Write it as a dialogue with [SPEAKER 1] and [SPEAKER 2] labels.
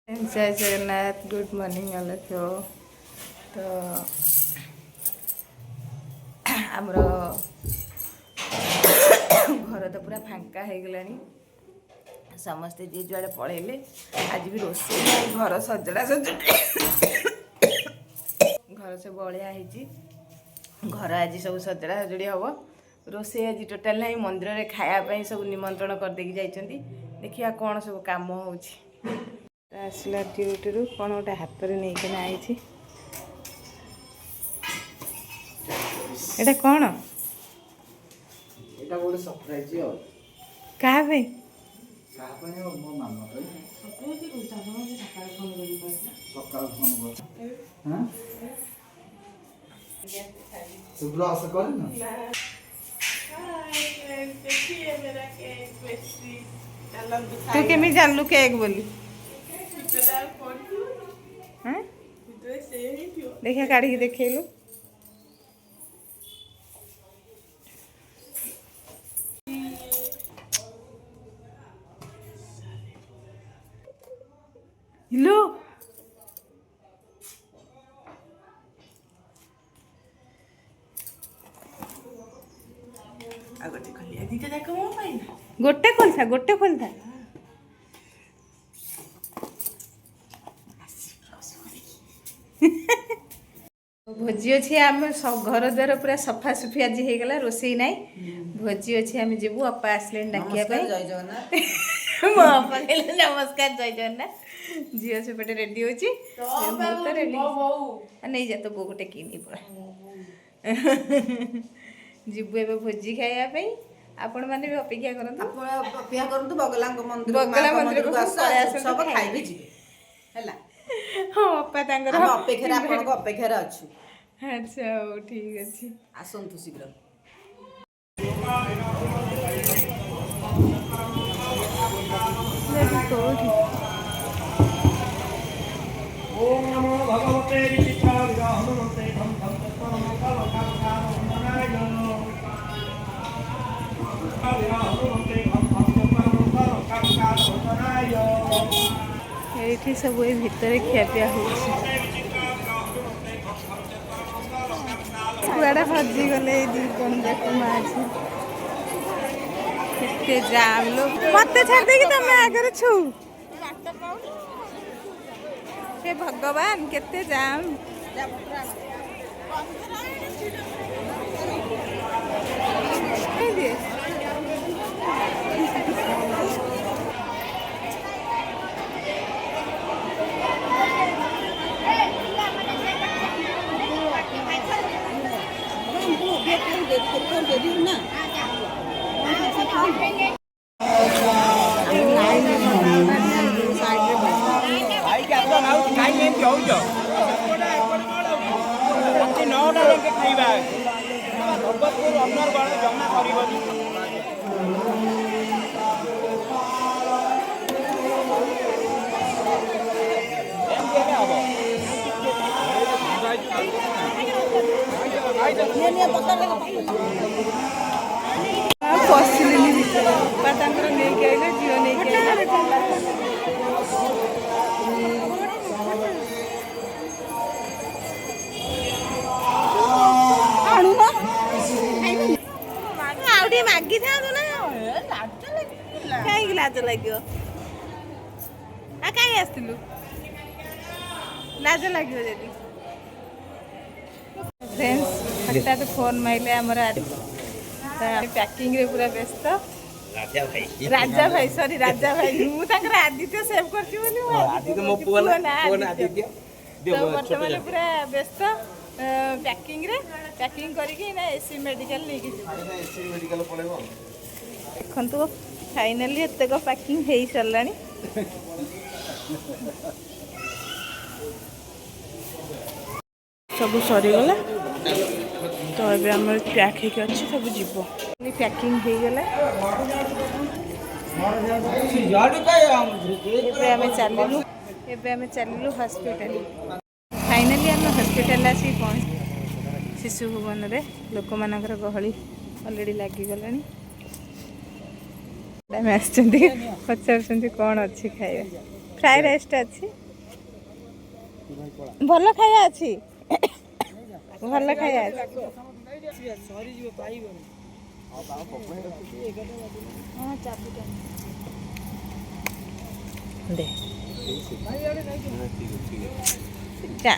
[SPEAKER 1] जय Jagannath good morning अलक्ष्य तो आमर घर तो पूरा फांका हो गलानी समस्ते जी जुआड़े पलैले आज भी रोसे घर सजड़ा घर सब बलिया घर आज सब सजड़ा सजड़ी हम रोसे आज टोटाल ना मंदिर में खायापी सब निमंत्रण करदेकी जाइए देखिए कौन सब कम हो आसला ड्यूटी रू कौन गोटे हाथ में नहीं आई एटा कौन
[SPEAKER 2] एटा गोटे सरप्राइज हो
[SPEAKER 1] कहा पे
[SPEAKER 2] कहा पे मो मामा पे सकाळ फोन कर हां सुब्रा आशा कर ना
[SPEAKER 1] देखिए मेरा केक पेस्ट्री तू केमी जानलु केक बोली हां देखिए काढ़ी देखेलु हेलो गोटे खोलता भोजी अच्छी आम घर द्वार पूरा सफा सुफी आज होगला रोसई ना भोजी अच्छी आम जीवु अपा आसले डाकिया मो अपा कहले नमस्कार जय जगन्नाथ झील सेपटे रेडी होची तो रेडी नहीं जा तो बो गोटे किनी पड़ा जीवु एबे भोजी खाइबा आपण माने भी अपेक्षा करंतु
[SPEAKER 2] बगला मंदिर को सब खाइबे जी हैला
[SPEAKER 1] हां अपा तांगर
[SPEAKER 2] हम अपेक्षा आपण को अपेक्षा रे अछि
[SPEAKER 1] अच्छा ओ ठीक अछि
[SPEAKER 2] आसंतु शीघ्र
[SPEAKER 3] ओम नमो भगवते विचित्राय हनुमते धम धम
[SPEAKER 1] ये सब ये भितर खियापिया होड़ा हजी गले दी जन देख माँ के जाम लोग मत छाड़ दे कि तुम आगे छु हे भगवान केते जाम पशिली पातांकर नहीं आइले झील नहीं आउटे मागी था ना कहीं लाज लगे आ कहीं आसलु लाज लगे जदि फ्रेंड्स हठात फोन माइले आमर पैकिंग रे पूरा व्यस्त राजा भाई सॉरी राजा भाई मु ताकर आदित्य सेव करछि बोली आदित्य मो फोन आदित्य तो वर्तमान पूरा व्यस्त पैकिंग करके ना एसी मेडिकल लेके
[SPEAKER 2] एसी मेडिकल पळेबो
[SPEAKER 1] देखंतु फाइनली एतक पैकिंग हेई सरलानी सब सरीगला तो ये आम पैक होकर अच्छे सब जीव पैकिंग हो गला चलू हॉस्पिटल फाइनली आम हॉस्पिटल आसी पहुँच शिशु भुवन रे लोक मानकर गहली ऑलरेडी लगिगला मैम पचार कौन अच्छी खाଇବା ଫ୍ରାଏ ରାଇସ୍ଟା ଅଛି ଭଲ ଖାଇବା ଅଛି ଭଲ ଖାଇବା ଅଛି ଦେ ଯା